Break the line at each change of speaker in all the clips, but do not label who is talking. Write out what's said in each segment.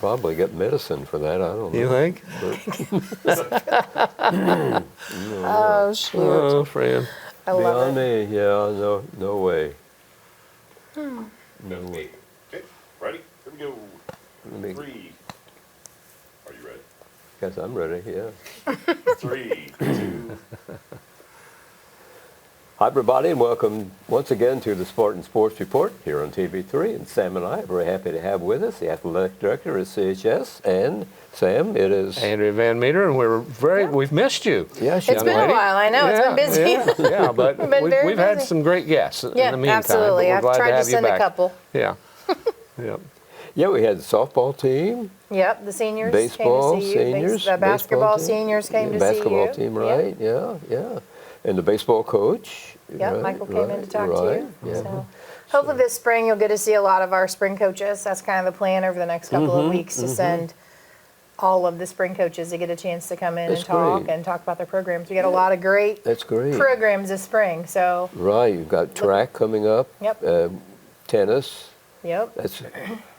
probably get medicine for that. I don't know.
You think?
Oh, shoot.
Oh, friend.
I love
Beyond
it.
me, yeah, no way. No way.
Okay, ready? Here we go.
Let me,
3. Are you ready?
guess I'm ready, yeah.
3, 2.
Hi, everybody, and welcome once again to the Spartan Sports Report here on TV3. And Sam and I are very happy to have with us the athletic director at CHS. And Sam, it is
Andrea Van Meter, and we've missed you.
Yes,
It's been a while, I know. It's been busy.
Yeah, but
We've been very
we've had
busy.
some great guests in
Yeah,
the meantime.
absolutely.
But we're
I've
glad
tried to
have you
send a
back.
couple.
Yeah. Yep.
Yeah, we had the softball team,
Yep, the seniors
baseball
came to see you.
seniors,
The basketball
team.
seniors came to see you.
Basketball team, right? Yeah. And the baseball coach.
Yep,
right,
Michael came in to talk to
right,
you.
Yeah.
So hopefully this spring you'll get to see a lot of our spring coaches. That's kind of the plan over the next couple of weeks to send all of the spring coaches to get a chance to come in
That's
and talk
great.
and talk about their programs. We got a lot of great
That's great.
programs this spring. So
Right, you've got track coming up.
Yep.
Tennis.
yep.
That's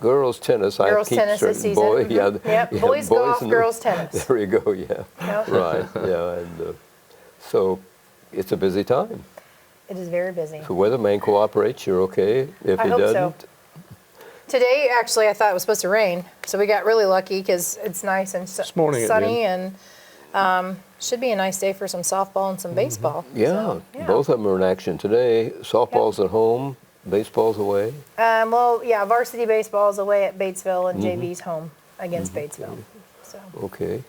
girls tennis.
Girls
I keep
tennis this
certain
season.
boy, yeah,
Yep.
yeah,
Boys golf,
and
girls tennis.
There you go. Yeah.
Yep.
Right. Yeah. And so it's a busy time.
It is very busy.
If the weatherman cooperates, you're okay. If
I
he
hope so.
doesn't,
Today, actually, I thought it was supposed to rain, so we got really lucky because it's nice and
This morning it
sunny,
did.
and should be a nice day for some softball and some baseball.
yeah,
So, yeah.
both of them are in action today. Softball's at home, baseball's away.
Well, yeah, varsity baseball is away at Batesville, and JV's home against Batesville. So,
Okay.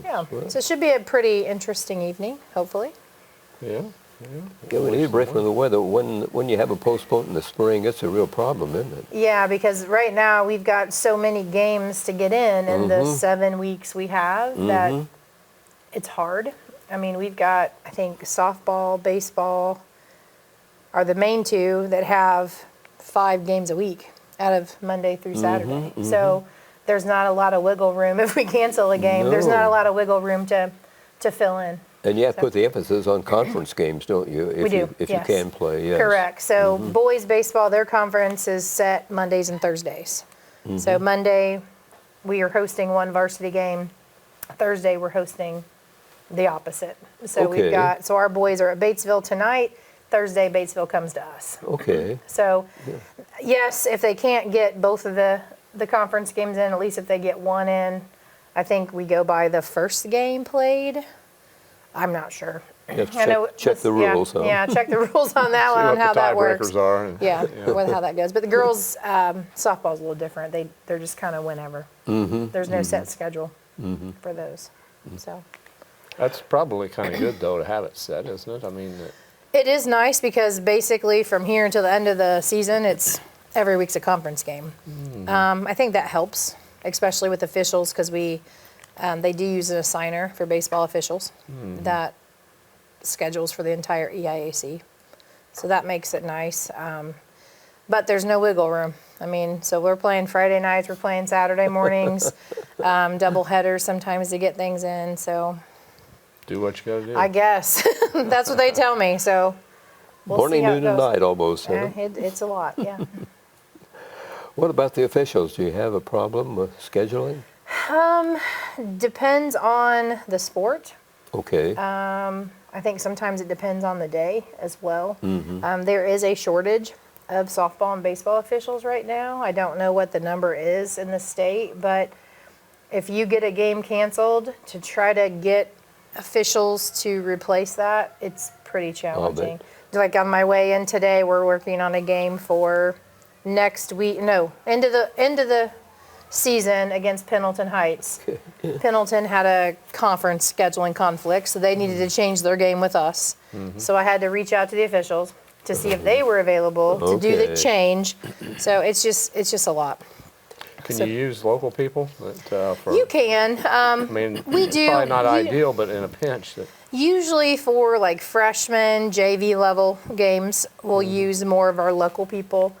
yeah.
Well,
So it should be a pretty interesting evening, hopefully.
Yeah.
yeah, we need a break from the weather. When you have a postponement in the spring, it's a real problem, isn't it?
Yeah, because right now we've got so many games to get in the 7 weeks we have that it's hard. I mean, we've got, I think, softball, baseball are the main two that have 5 games a week out of Monday through Saturday. So there's not a lot of wiggle room. If we cancel a game, there's not
No.
a lot of wiggle room to fill in.
And you have to put the emphasis on conference games, don't you? If
We do,
If
yes.
you can play, yes.
Correct. So boys baseball, their conference is set Mondays and Thursdays. So Monday, we are hosting one varsity game. Thursday, we're hosting the opposite. So
Okay.
so our boys are at Batesville tonight. Thursday, Batesville comes to us.
Okay.
So yes, if they can't get both of the conference games in, at least if they get one in, I think we go by the first game played. I'm not sure.
You have to
I know
check the
yeah,
rules, huh?
Yeah, check the rules on that
See
one,
what
on how
the
that works.
tiebreakers are. And,
Yeah, with how that goes. But the girls' softball's a little different. They're just kind of whenever. There's no set schedule for those. So
That's probably kind of good, though, to have it set, isn't it? I mean,
it is nice because basically from here until the end of the season, it's every week's a conference game. I think that helps, especially with officials, because they do use an assigner for baseball officials that schedules for the entire EIAC. So that makes it nice. But there's no wiggle room. I mean, so we're playing Friday nights, we're playing Saturday mornings, double headers sometimes to get things in. So
do what you got to do.
I guess that's what they tell me. So we'll
Morning,
see how
noon,
it
and
goes.
night almost. Huh?
It's a lot, yeah.
What about the officials? Do you have a problem with scheduling?
Depends on the sport.
Okay.
I think sometimes it depends on the day as well. There is a shortage of softball and baseball officials right now. I don't know what the number is in the state, but if you get a game canceled, to try to get officials to replace that, it's pretty challenging. Like on my way in today, we're working on a game for next week. No, end of the season against Pendleton Heights. Pendleton had a conference scheduling conflict, so they needed to change their game with us. So I had to reach out to the officials to see if they were available to do the
Okay.
change. So it's just a lot.
Can
so-
you use local people? For,
You can.
I mean,
we
it's
do-
probably not
you-
ideal, but in a pinch.
Usually for like freshman, JV level games, we'll use more of our local people.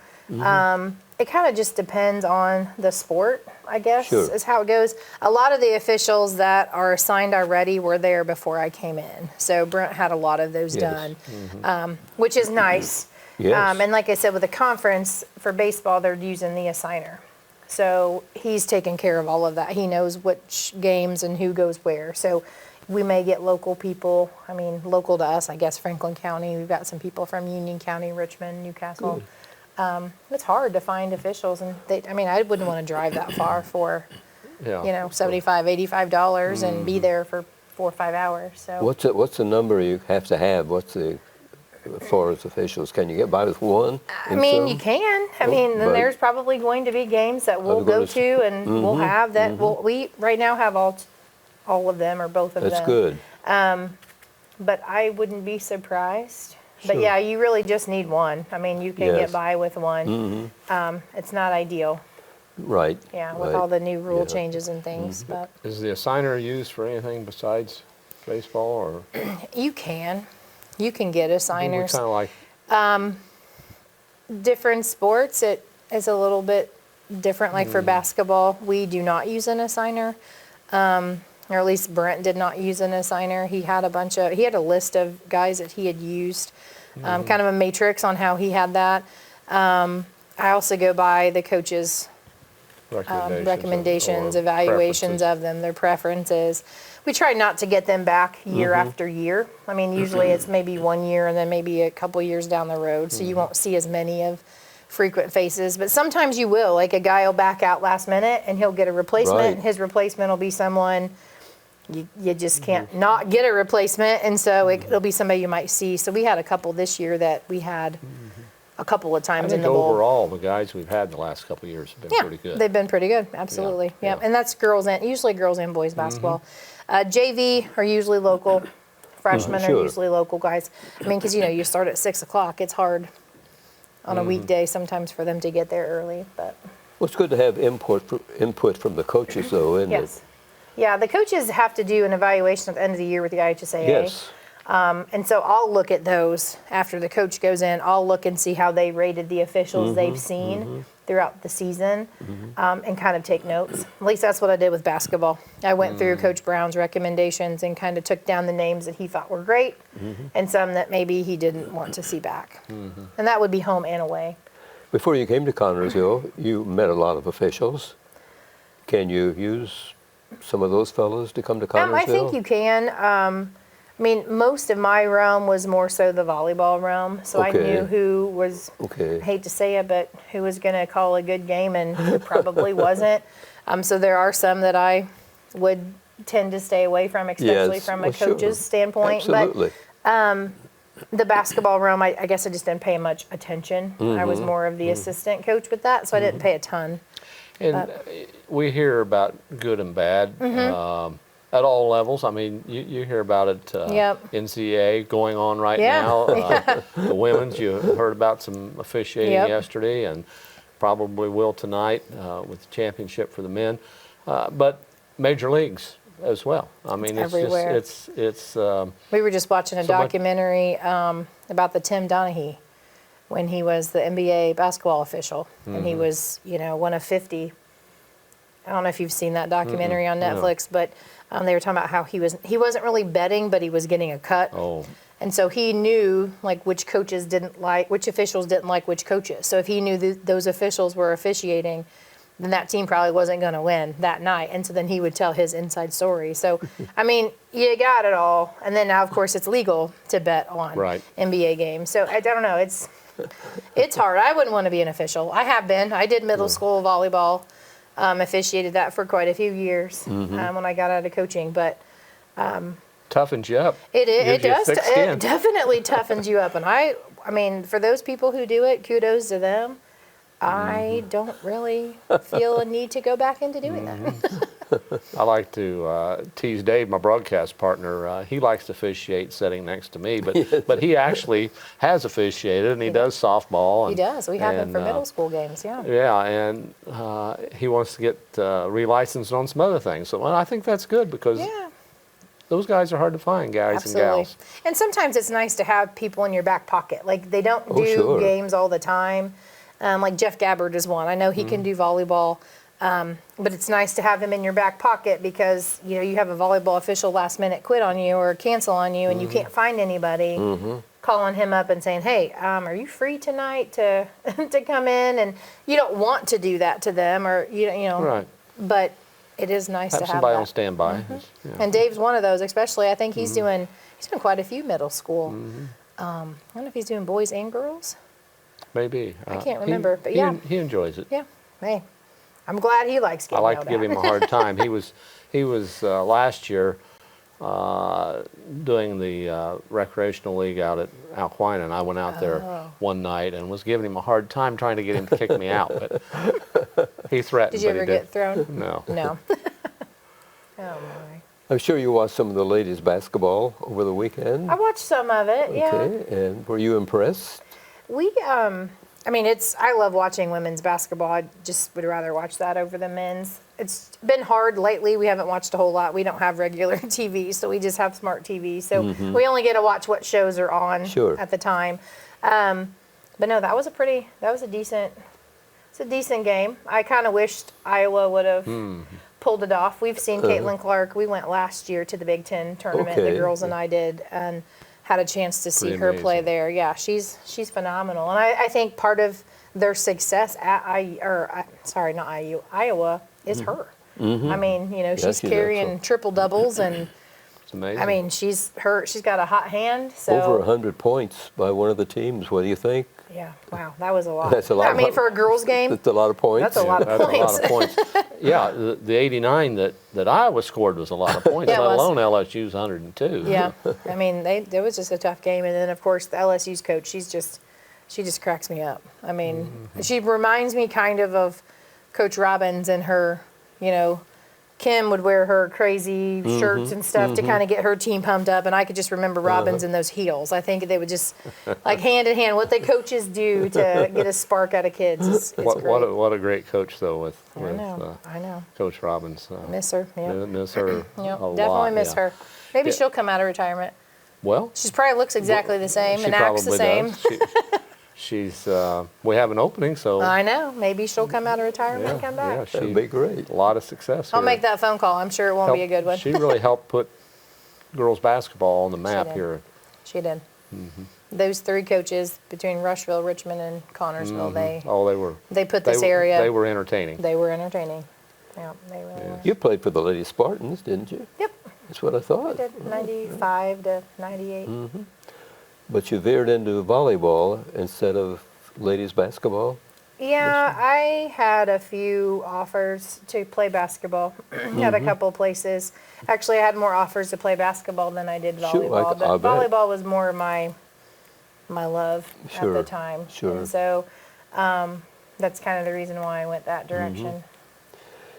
It kind of just depends on the sport, I guess,
Sure.
is how it goes. A lot of the officials that are assigned already were there before I came in. So Brent had a lot of those
Yes.
done, which is nice.
Yes.
And like I said, with the conference for baseball, they're using the assigner. So he's taken care of all of that. He knows which games and who goes where. So we may get local people. I mean, local to us, I guess, Franklin County. We've got some people from Union County, Richmond, Newcastle. It's hard to find officials, and I wouldn't want to drive that far for,
Yeah.
$75, $85 and be there for 4 or 5 hours. So
What's the number you have to have? What's the, as far as officials, can you get by with one?
I mean, you can. Then
but-
there's probably going to be games that we'll
I'm
go
gonna
to, and we'll have that. We right now have all of them or both of
That's
them.
good.
But I wouldn't be surprised. But
Sure.
yeah, you really just need one. You can
Yes.
get by with one. It's not ideal.
Right.
Yeah, with
right.
all the new rule
Yeah.
changes and things. But
Is the assigner used for anything besides baseball, or
you can get
we
assigners.
kind of like?
Different sports, it is a little bit different. Like for basketball, we do not use an assigner. Or at least Brent did not use an assigner. He had a list of guys that he had used, kind of a matrix on how he had that. I also go by the coaches' recommendations,
or
evaluations
preferences?
of them, their preferences. We try not to get them back year after year. Usually it's maybe 1 year and then maybe a couple years down the road, so you won't see as many of frequent faces. But sometimes you will. Like a guy will back out last minute and he'll get a replacement.
Right.
And his replacement will be someone you just can't not get a replacement, and so it'll be somebody you might see. So we had a couple this year that we had a couple of
I
times
think
in the bowl.
overall, the guys we've had the last couple of years have been
Yeah,
pretty good.
they've been pretty good. Absolutely.
Yeah,
Yep.
yeah.
And that's usually girls and boys basketball. JV are usually local. Freshmen
Sure.
are usually local guys. Because you start at 6:00. It's hard on a weekday sometimes for them to get there early, but
Well, it's good to have input from the coaches, though, isn't
yes. Yeah, the coaches have to do an evaluation at the end of the year with the IHSAA.
it? Yes.
And so I'll look at those after the coach goes in. I'll look and see how they rated the officials they've seen throughout the season, and kind of take notes. At least that's what I did with basketball. I went through Coach Brown's recommendations and kind of took down the names that he thought were great and some that maybe he didn't want to see back. And that would be home and away.
Before you came to Connersville, you met a lot of officials. Can you use some of those fellows to come to Connersville?
I think you can. Most of my realm was more so the volleyball realm, so I
Okay.
knew who was,
Okay.
I hate to say it, but who was going to call a good game and who probably wasn't. So there are some that I would tend to stay away from, especially
Yes.
from a
Well, sure.
coach's standpoint.
Absolutely.
But the basketball realm, I guess I just didn't pay much attention. I was more of the assistant coach with that, so I didn't pay a ton.
And we hear about good and bad at all levels. You hear about it.
Yep.
NCAA going on right
Yeah.
now. The women's, you heard about some officiating
Yep.
yesterday, and probably will tonight with the championship for the men. But major leagues as well. It's
everywhere.
just it's.
We were just watching a
So much-
documentary about the Tim Donaghy when he was the NBA basketball official, and he was, one of 50. I don't know if you've seen that documentary on Netflix, but they were talking about how he wasn't really betting, but he was getting a cut.
Oh.
And so he knew which officials didn't like which coaches. So if he knew those officials were officiating, then that team probably wasn't going to win that night. And so then he would tell his inside story. So, you got it all. And then now, of course, it's legal to bet on
Right.
NBA games. So I don't know. It's hard. I wouldn't want to be an official. I have been. I did middle school volleyball, officiated that for quite a few years when I got out of coaching. But
Toughens you up.
it
Gives you
does.
thick skin.
It definitely toughens you up. And I for those people who do it, kudos to them. I don't really feel a need to go back into doing that.
I like to tease Dave, my broadcast partner. He likes to officiate sitting next to me, but he actually has officiated, and he does softball.
He does. We have him for
and,
middle school games, yeah.
Yeah, and he wants to get relicensed on some other things. So I think that's good because
Yeah,
those guys are hard to find, guys
absolutely.
and gals.
And sometimes it's nice to have people in your back pocket. Like they don't
Oh,
do
sure.
games all the time. Like Jeff Gabbard is one. I know he can do volleyball. But it's nice to have him in your back pocket because, you have a volleyball official last minute quit on you or cancel on you and you can't find anybody. calling him up and saying, "Hey, are you free tonight to to come in?" And you don't want to do that to them, or you know,
Right.
but it is nice
Have
to have
somebody
that.
on standby. Yeah.
And Dave's one of those, especially. I think he's doing quite a few middle school. I don't know if he's doing boys and girls.
Maybe.
I can't remember, but yeah.
He enjoys it.
Yeah, hey, I'm glad he likes
I
getting
like
yelled
to give
at.
him a hard time. He was last year doing the recreational league out at Alquina, and I went out there one night and was giving him a hard time trying to get him to kick me out, but he threatened.
Did you
but
ever
he
get thrown?
No.
No. Oh my.
I'm sure you watched some of the ladies' basketball over the weekend.
I watched some of it. Yeah.
Okay, and were you impressed?
We, I mean, I love watching women's basketball. I just would rather watch that over the men's. It's been hard lately. We haven't watched a whole lot. We don't have regular TV, so we just have smart TV. So we only get to watch what shows are on at the time. But no, that was a decent game. I kind of wished Iowa would have pulled it off. We've seen Caitlin Clark. We went last year to the Big Ten tournament, the girls and I did, and had a chance to see
Pretty
her play
amazing.
there. Yeah, she's phenomenal. And I think part of their success at Iowa is her. I mean, you know, she's
she's
carrying
excellent.
triple doubles, and
It's amazing.
I mean, she's got a hot hand. So
Over 100 points by one of the teams. What do you think?
yeah, wow, that was a lot.
That's a lot.
I mean, for a girls game,
That's a lot of points.
that's a lot of
That's
points.
a lot of points. Yeah, the 89 that Iowa scored was a lot of points,
Yeah, it
let
was.
alone LSU's 102.
Yeah, I mean, it was just a tough game, and then of course the LSU's coach, she just cracks me up. I mean, she reminds me kind of Coach Robbins and her, you know, Kim would wear her crazy shirts and stuff to kind of get her team pumped up, and I could just remember Robbins in those heels. I think they would just like hand in hand what the coaches do to get a spark out of kids. It's great.
What a great coach though with
I know.
Coach Robbins.
Miss her. Yeah.
Miss her
Yep,
a lot.
definitely miss
yeah.
her. Maybe
Yeah.
she'll come out of retirement.
Well,
She probably looks exactly the same
she
and acts the
probably
same.
does. She's we have an opening, so
I know. Maybe she'll come out of retirement and come back.
yeah,
That'd be great.
a lot of success.
I'll
here.
make that phone call. I'm sure it won't be a good one.
She really helped put girls basketball on the map
did.
here.
She did. Those three coaches between Rushville, Richmond, and Connorsville, they put this area.
They were entertaining.
They were entertaining. Yeah, they really were.
You played for the Lady Spartans, didn't you?
Yep,
That's what I
I
thought.
did 95 to 98.
But you veered into volleyball instead of ladies basketball.
Yeah, I had a few offers to play basketball at a couple of places. Actually, I had more offers to play basketball than I did
Sure,
volleyball.
I
But
bet.
volleyball was more my love at
Sure,
the time.
sure.
And so that's kind of the reason why I went that direction.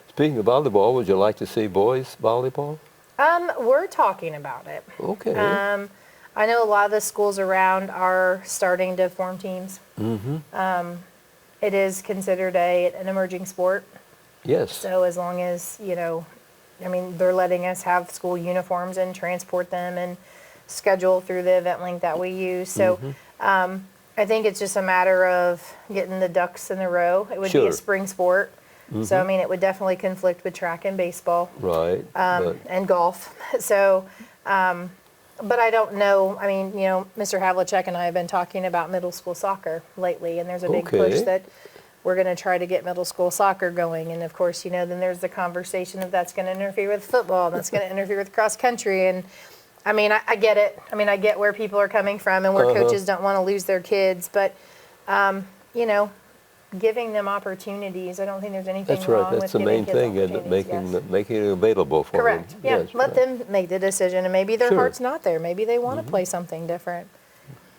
Speaking of volleyball, would you like to see boys volleyball?
We're talking about it.
Okay.
I know a lot of the schools around are starting to form teams. It is considered an emerging sport.
Yes.
So as long as, you know, I mean, they're letting us have school uniforms and transport them and schedule through the event link that we use. So I think it's just a matter of getting the ducks in a row. It would be
Sure.
a spring sport. So, I mean, it would definitely conflict with track and baseball.
Right. but
And golf. So, but I don't know. I mean, you know, Mr. Havlicek and I have been talking about middle school soccer lately, and there's a big push
Okay.
that we're going to try to get middle school soccer going. And of course, you know, then there's the conversation of that's going to interfere with football, and that's going to interfere with cross country. And I mean, I get it. I mean, I get where people are coming from and where coaches don't want to lose their kids, but you know, giving them opportunities. I don't think there's anything
that's
wrong
right.
with
That's the
giving
main
kids
thing, and
opportunities, yes.
making it available for
Correct.
them.
Yeah.
Yes,
Let
right.
them make the decision, and maybe their
Sure.
heart's not there. Maybe they want to play something different.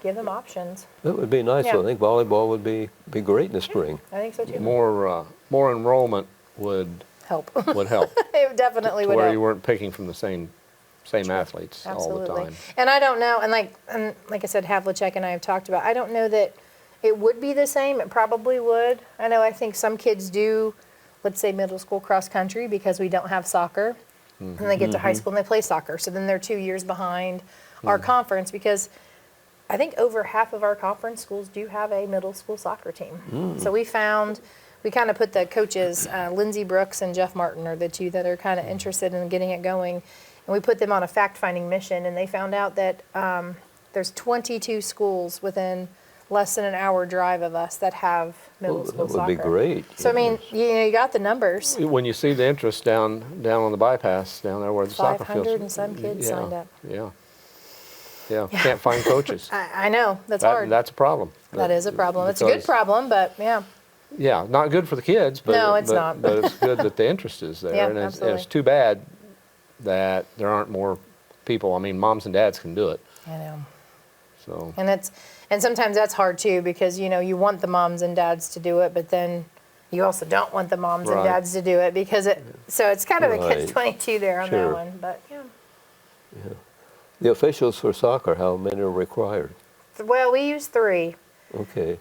Give them options.
That would be nice.
Yeah.
I think volleyball would be great in the spring.
I think so too.
More enrollment would
Help.
help.
It definitely
To
would
where
help.
you weren't picking from the same athletes all the
Absolutely.
time.
And I don't know, and like I said, Havlicek and I have talked about, I don't know that it would be the same. It probably would. I think some kids do, let's say middle school cross country, because we don't have soccer. And they get to high school and they play soccer. So then they're 2 years behind our conference, because I think over half of our conference schools do have a middle school soccer team. So we kind of put the coaches, Lindsey Brooks and Jeff Martin are the two that are kind of interested in getting it going. And we put them on a fact-finding mission, and they found out that there's 22 schools within less than an hour drive of us that have middle
Well,
school
that would be
soccer.
great.
So I mean,
yes.
you got the numbers.
When you see the interest down on the bypass down there where the soccer fields.
500 and some kids
yeah,
signed up.
Yeah. Yeah. Can't find coaches.
I know, that's hard.
That's a problem.
That is a problem. It's a good
because-
problem, but yeah.
Yeah, not good for the kids, but
No, it's
but,
not.
but it's good that the interest is there,
Yeah,
and
absolutely.
it's too bad that there aren't more people. I mean, moms and dads can do it.
I know.
So
And sometimes that's hard too, because you want the moms and dads to do it, but then you also don't want the moms and
Right.
dads to do it because so it's kind of a
Right.
catch-22 there on
Sure.
that one, but yeah.
The officials for soccer, how many are required?
Well, we use 3.
Okay.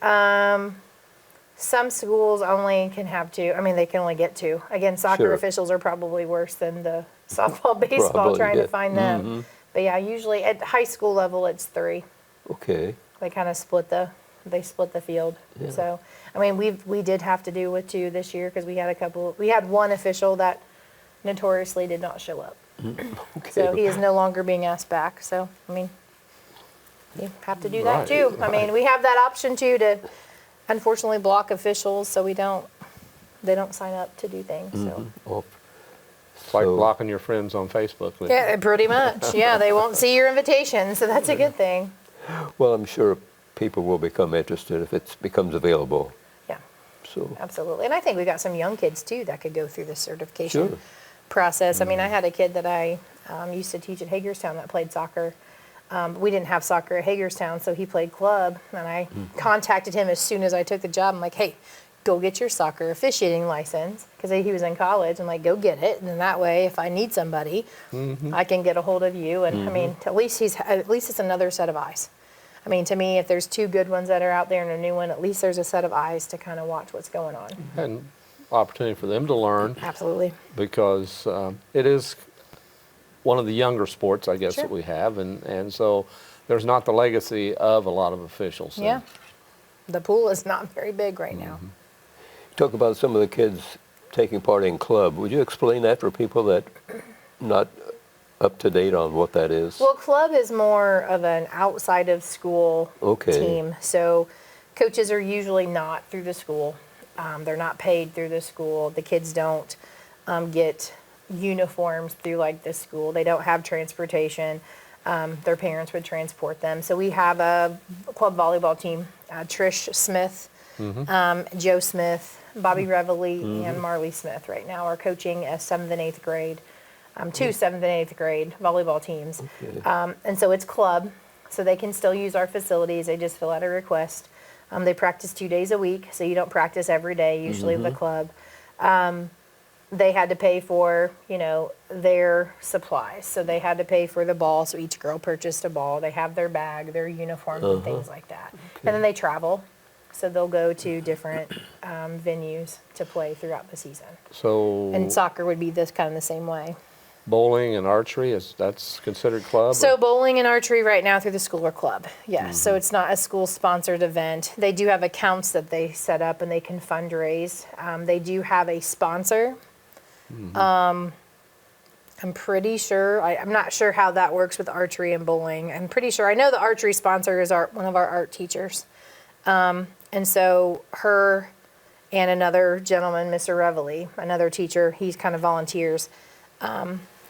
Some schools only can have 2. I mean, they can only get 2. Again, soccer
Sure.
officials are probably worse than the softball, baseball,
Probably,
trying
yeah.
to find them. But yeah, usually at high school level, it's 3.
Okay.
They kind of split the field.
Yeah.
So I mean, we did have to do with 2 this year because we had one official that notoriously did not show up.
Okay.
So he is no longer being asked back. So I mean, you have to do that
Right,
too. I mean, we have that option too to unfortunately block officials so they don't sign up to do things. So
Oh,
it's like
so-
blocking your friends on Facebook.
yeah, pretty much. Yeah, they won't see your invitation, so that's a good thing.
Well, I'm sure people will become interested if it becomes available.
Yeah.
So,
Absolutely. And I think we got some young kids too that could go through the certification
Sure.
process. I mean, I had a kid that I used to teach at Hagerstown that played soccer. We didn't have soccer at Hagerstown, so he played club. And I contacted him as soon as I took the job. I'm like, hey, go get your soccer officiating license. Because he was in college. I'm like, go get it. And then that way, if I need somebody, I can get a hold of you. And I mean, at least it's another set of eyes. I mean, to me, if there's 2 good ones that are out there and a new one, at least there's a set of eyes to kind of watch what's going on.
And opportunity for them to learn
Absolutely.
because it is one of the younger sports, I guess,
Sure.
that we have, and so there's not the legacy of a lot of officials.
Yeah. The pool is not very big right now.
talk about some of the kids taking part in club. Would you explain that for people that not up to date on what that is?
Well, club is more of an outside of school
Okay.
team. So coaches are usually not through the school. They're not paid through the school. The kids don't get uniforms through like the school. They don't have transportation. Their parents would transport them. So we have a club volleyball team. Trish Smith, Joe Smith, Bobby Reveille, and Marley Smith right now are coaching a 7th and 8th grade. 2 7th and 8th grade volleyball teams.
Okay.
And so it's club, so they can still use our facilities. They just fill out a request. They practice 2 days a week, so you don't practice every day, usually with the club. They had to pay for, their supplies. So they had to pay for the ball, so each girl purchased a ball. They have their bag, their uniforms, and things like that. And then they travel. So they'll go to different venues to play throughout the season.
So
And soccer would be this kind of the same way.
bowling and archery, that's considered club?
So
or-
bowling and archery right now through the school or club, yes. So it's not a school-sponsored event. They do have accounts that they set up and they can fundraise. They do have a sponsor. I'm pretty sure, I'm not sure how that works with archery and bowling. I'm pretty sure, I know the archery sponsor is one of our art teachers. And so her and another gentleman, Mr. Reveille, another teacher, he's kind of volunteers.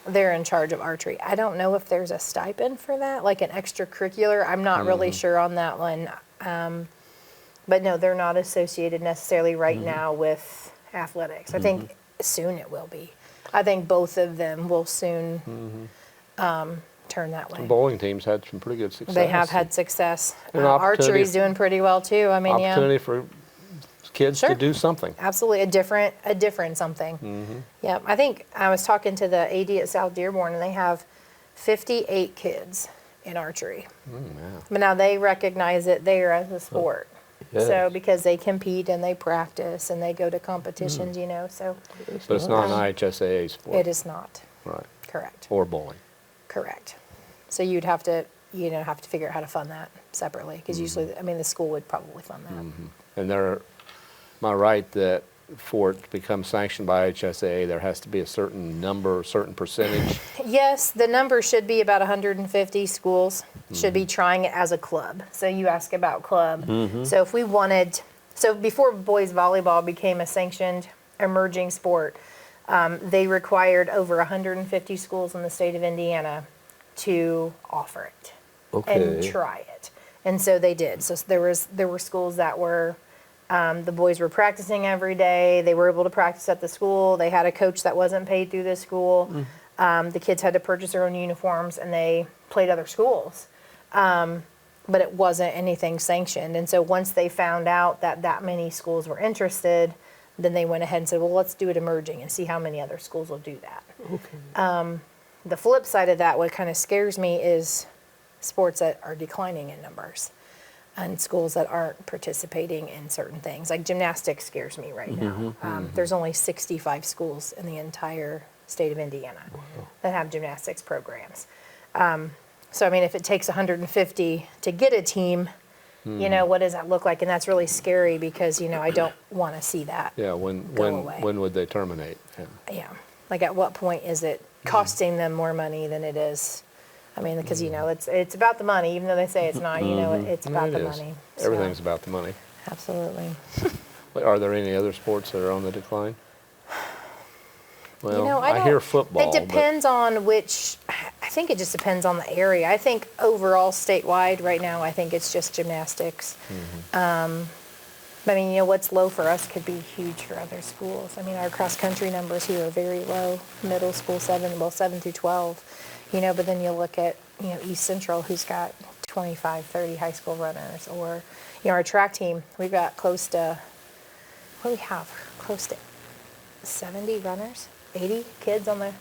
They're in charge of archery. I don't know if there's a stipend for that, like an extracurricular. I'm not really sure on that one. But no, they're not associated necessarily right now with athletics. I think soon it will be. I think both of them will soon turn that way.
Bowling teams had some pretty good success.
They have had success.
An opportunity
Archery's doing pretty well too. I mean, yeah.
Opportunity for kids
Sure.
to do something.
Absolutely, a different something. Yeah, I think I was talking to the AD at South Dearborn, and they have 58 kids in archery. But now they recognize it there as a sport.
Yes.
So because they compete and they practice and they go to competitions, so
But it's not an IHSAA sport.
it is not.
Right.
Correct.
Or bowling.
Correct. So you'd have to, figure out how to fund that separately, because usually, the school would probably fund that.
And am I right that for it to become sanctioned by HSAA, there has to be a certain number, a certain percentage?
Yes, the number should be about 150 schools should be trying it as a club. So you ask about club. So if we wanted, so before boys volleyball became a sanctioned emerging sport, they required over 150 schools in the state of Indiana to offer it and try it. And so they did. So there were schools that were, the boys were practicing every day. They were able to practice at the school. They had a coach that wasn't paid through the school. The kids had to purchase their own uniforms, and they played other schools. But it wasn't anything sanctioned. And so once they found out that many schools were interested, then they went ahead and said, well, let's do it emerging and see how many other schools will do that. The flip side of that, what kind of scares me, is sports that are declining in numbers and schools that aren't participating in certain things. Like gymnastics scares me right now. There's only 65 schools in the entire state of Indiana that have gymnastics programs. So, I mean, if it takes 150 to get a team, you know, what does that look like? And that's really scary because, you know, I don't want to see that
Yeah,
go away.
when would they terminate? Yeah.
Yeah. Like, at what point is it costing them more money than it is? I mean, because, you know, it's about the money, even though they say it's not, you know, it's about
It
the
is.
money. So,
Everything's about the money.
absolutely.
Are there any other sports that are on the decline? Well,
You know,
I hear football.
It depends on which. I think it just depends on the area. I think overall statewide right now, I think it's just gymnastics. I mean, you know, what's low for us could be huge for other schools. I mean, our cross country numbers here are very low. Middle school 7 through 12. You know, but then you look at, you know, East Central, who's got 25, 30 high school runners, or, you know, our track team, we've got close to, what do we have? Close to 70 runners, 80 kids on the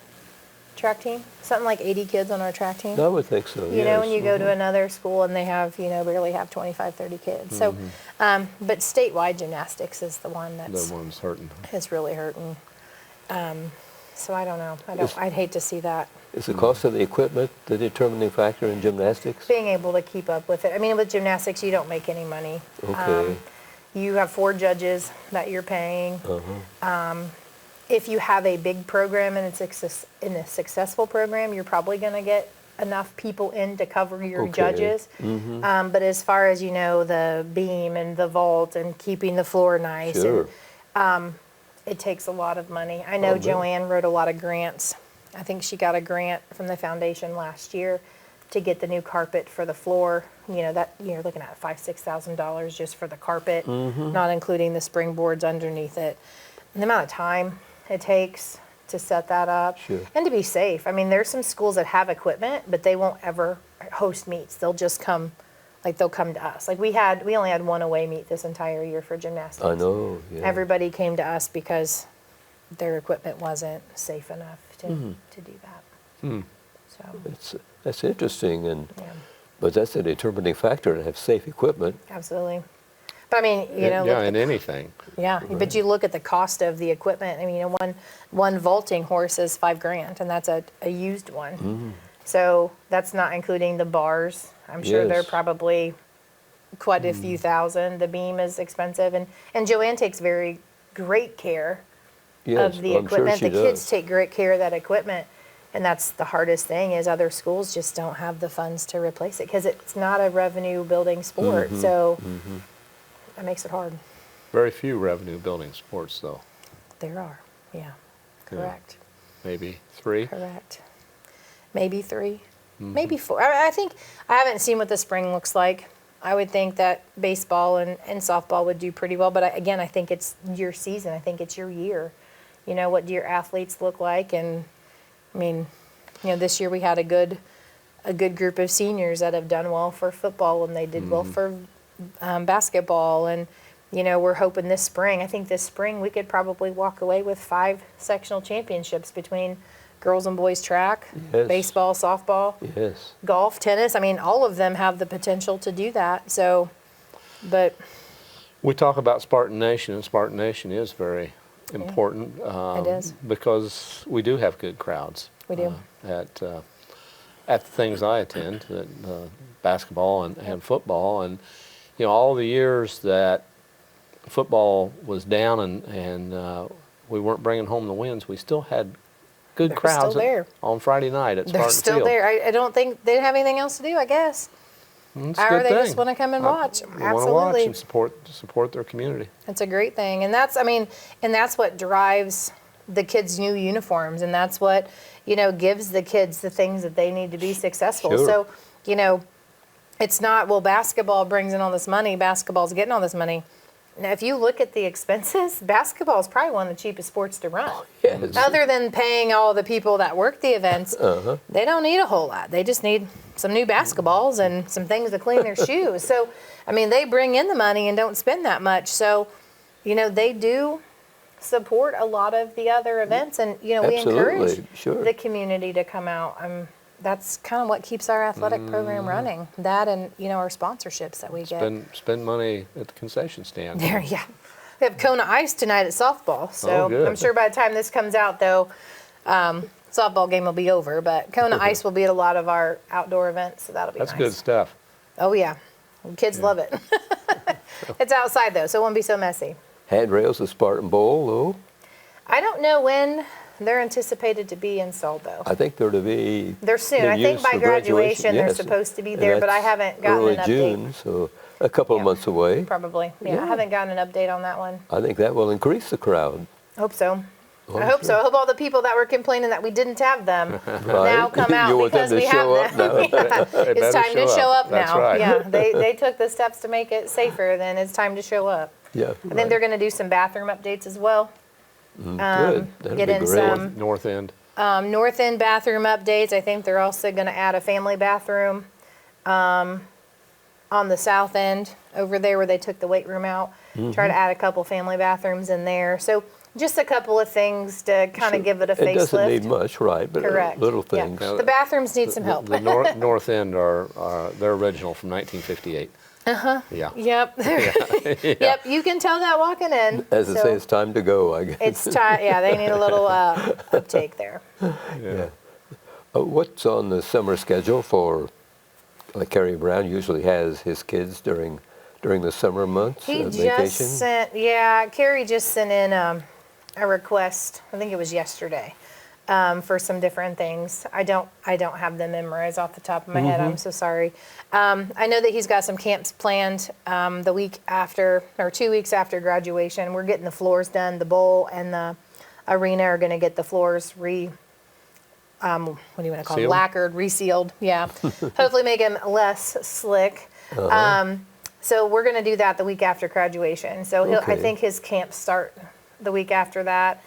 track team, something like 80 kids on our track team.
I would think so,
You know, when you go to another school and they have, you know, barely have 25, 30 kids. So, but statewide gymnastics is the one that's
The one's hurting.
is really hurting. So I don't know. I'd hate to see that.
Is the cost of the equipment the determining factor in gymnastics?
Being able to keep up with it. I mean, with gymnastics, you don't make any money.
Okay.
You have 4 judges that you're paying. If you have a big program and it's in a successful program, you're probably going to get enough people in to cover your judges. But as far as, you know, the beam and the vault and keeping the floor nice,
Sure.
and, it takes a lot of money. I know
bet.
Joanne wrote a lot of grants. I think she got a grant from the foundation last year to get the new carpet for the floor. You know, that you're looking at $5,000-$6,000 just for the carpet, not including the springboards underneath it. And the amount of time it takes to set that up,
Sure.
and to be safe. I mean, there's some schools that have equipment, but they won't ever host meets. They'll just come, like they'll come to us. Like we only had one away meet this entire year for gymnastics.
I know, yeah.
Everybody came to us because their equipment wasn't safe enough to do that. So,
That's interesting,
yeah,
but that's a determining factor to have safe equipment.
absolutely. But I mean, you know,
Yeah,
look
in anything.
yeah, but you look at the cost of the equipment. I mean, you know, one vaulting horse is $5,000, and that's a used one. So that's not including the bars. I'm sure they're
Yes.
probably quite a few thousand. The beam is expensive, and Joanne takes very great care
Yes,
of the
I'm sure
equipment.
she
The kids
does.
take great care of that equipment, and that's the hardest thing is other schools just don't have the funds to replace it because it's not a revenue building sport. So that makes it hard.
Very few revenue building sports, though.
There are, yeah, correct,
Maybe 3.
correct. Maybe 3, maybe 4. I think I haven't seen what the spring looks like. I would think that baseball and softball would do pretty well, but again, I think it's your season. I think it's your year. You know, what do your athletes look like? And I mean, you know, this year we had a good group of seniors that have done well for football, and they did well for basketball. And you know, we're hoping this spring. I think this spring we could probably walk away with 5 sectional championships between girls and boys track,
Yes.
baseball, softball,
Yes.
golf, tennis. I mean, all of them have the potential to do that. So, but
We talk about Spartan Nation, and Spartan Nation is very important.
It is.
Because we do have good crowds.
We do.
At the things I attend, basketball and football, and you know, all the years that football was down and we weren't bringing home the wins, we still had good
They're
crowds
still there.
on Friday night at
they're
Spartan
still
Field.
there. I don't think they didn't have anything else to do, I guess.
It's a
or
good
they
thing.
just want to come and watch.
They want to watch
Absolutely.
and support their community.
It's a great thing. And that's, and that's what drives the kids' new uniforms. And that's what, gives the kids the things that they need to be successful.
Sure.
So, it's not, well, basketball brings in all this money, basketball's getting all this money. Now, if you look at the expenses, basketball is probably one of the cheapest sports to run.
Yes.
Other than paying all the people that work the events, they don't need a whole lot. They just need some new basketballs and some things to clean their shoes. So, they bring in the money and don't spend that much. So, they do support a lot of the other events. And, we encourage
Sure.
the community to come out. That's kind of what keeps our athletic program running. That and, our sponsorships that we get.
Spend money at the concession stand.
There, yeah. We have Kona Ice tonight at softball. So
good.
I'm sure by the time this comes out, though, softball game will be over. But Kona Ice will be at a lot of our outdoor events, so that'll be
That's
nice.
good stuff.
Oh, yeah. Kids love it. It's outside, though, so it won't be so messy.
Handrails, the Spartan Bowl, though.
I don't know when they're anticipated to be installed, though.
I think they're to be.
They're soon. I think
used
by
for
graduation they're
yes.
supposed to be
And
there, but I
that's
haven't gotten
early
an update.
June, so a couple of
Yeah.
months away.
Probably. Yeah,
Yeah.
I haven't gotten an update on that one.
I think that will increase the crowd.
Hope so.
Oh,
I hope
sure.
so. I hope all the people that were complaining that we didn't have them now
Right.
come out
You want them
because
to
we
show
have
up
them.
now.
Yeah.
They
It's
better
time to show up
That's
now.
right.
Yeah, they took the steps to make it safer. Then it's time to show up.
Yeah.
I think they're going to do some bathroom updates as well.
Good. That'd
get
be
in
great.
some-
North End.
North End bathroom updates. I think they're also going to add a family bathroom on the south end over there where they took the weight room out. Try to add a couple family bathrooms in there. So just a couple of things to kind of give it a facelift.
It doesn't need much, right? But
Correct.
little
Yeah.
things.
The bathrooms need some help.
The North End are they're original from 1958. Yeah.
Yep. Yep. You can tell that walking in.
As I
So
say, it's time to go, I guess.
it's time. Yeah, they need a little uptake there.
Yeah. What's on the summer schedule for, like Kerry Brown usually has his kids during the summer months,
He
vacation?
just sent. Yeah, Carrie just sent in a request. I think it was yesterday. For some different things. I don't have them memorized off the top of my head. I'm so sorry. I know that he's got some camps planned the week after, or 2 weeks after graduation. We're getting the floors done. The bowl and the arena are going to get the floors what do you want to call it?
Sealed?
Lacquered, resealed. Yeah. Hopefully make them less slick. So we're going to do that the week after graduation. So I
Okay.
think his camps start the week after that.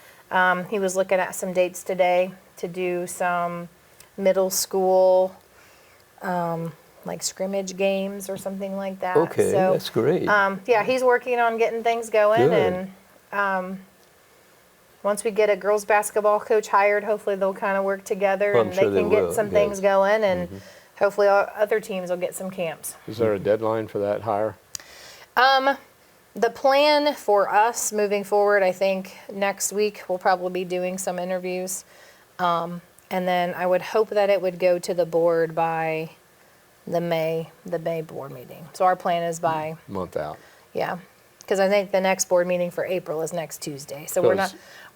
He was looking at some dates today to do some middle school, like scrimmage games or something like that.
Okay,
so,
that's great.
yeah, he's working on getting things going.
Good.
And once we get a girls basketball coach hired, hopefully they'll kind of work together
Well, I'm
and
sure
they
they
can get
will,
some
yes.
things going. And hopefully other teams will get some camps.
Is there a deadline for that hire?
The plan for us moving forward, I think next week we'll probably be doing some interviews. And then I would hope that it would go to the board by the May board meeting. So our plan is by,
Month out.
yeah. Because I think the next board meeting for April is next Tuesday. So we're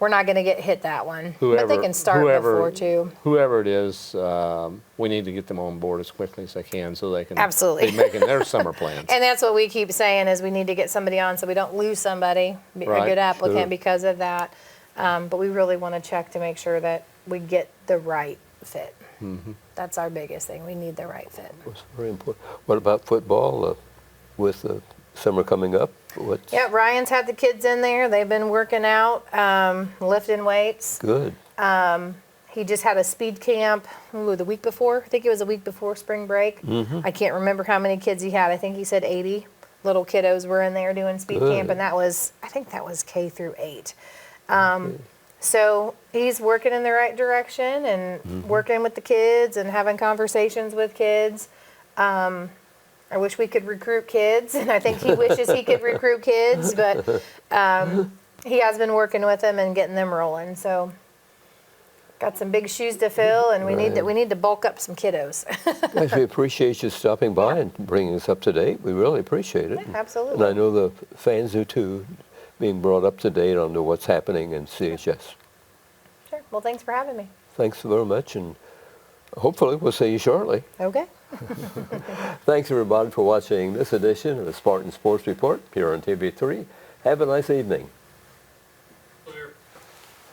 not going to get hit that one. But they can start before too.
Whoever it is, we need to get them on board as quickly as they can so they can
Absolutely.
be making their summer plans.
And that's what we keep saying is we need to get somebody on so we don't lose somebody, a
Right,
good applicant
sure.
because of that. But we really want to check to make sure that we get the right fit. That's our biggest thing. We need the right fit.
That's very important. What about football with the summer coming up? What's
Yeah, Ryan's had the kids in there. They've been working out, lifting weights.
good?
He just had a speed camp the week before. I think it was a week before spring break. I can't remember how many kids he had. I think he said 80 little kiddos were in there doing speed
Good.
camp, and I think that was K through 8. So he's working in the right direction and working with the kids and having conversations with kids. I wish we could recruit kids, and I think he wishes he could recruit kids, but he has been working with them and getting them rolling. So got some big shoes to fill, and we need to bulk up some kiddos.
Guys, we appreciate you stopping by and bringing us up to date. We really appreciate it.
Yeah, absolutely.
And I know the fans do too, being brought up to date on what's happening in CHS.
Sure. Well, thanks for having me.
Thanks very much, and hopefully we'll see you shortly.
Okay.
Thanks, everybody, for watching this edition of the Spartan Sports Report here on TV3. Have a nice evening.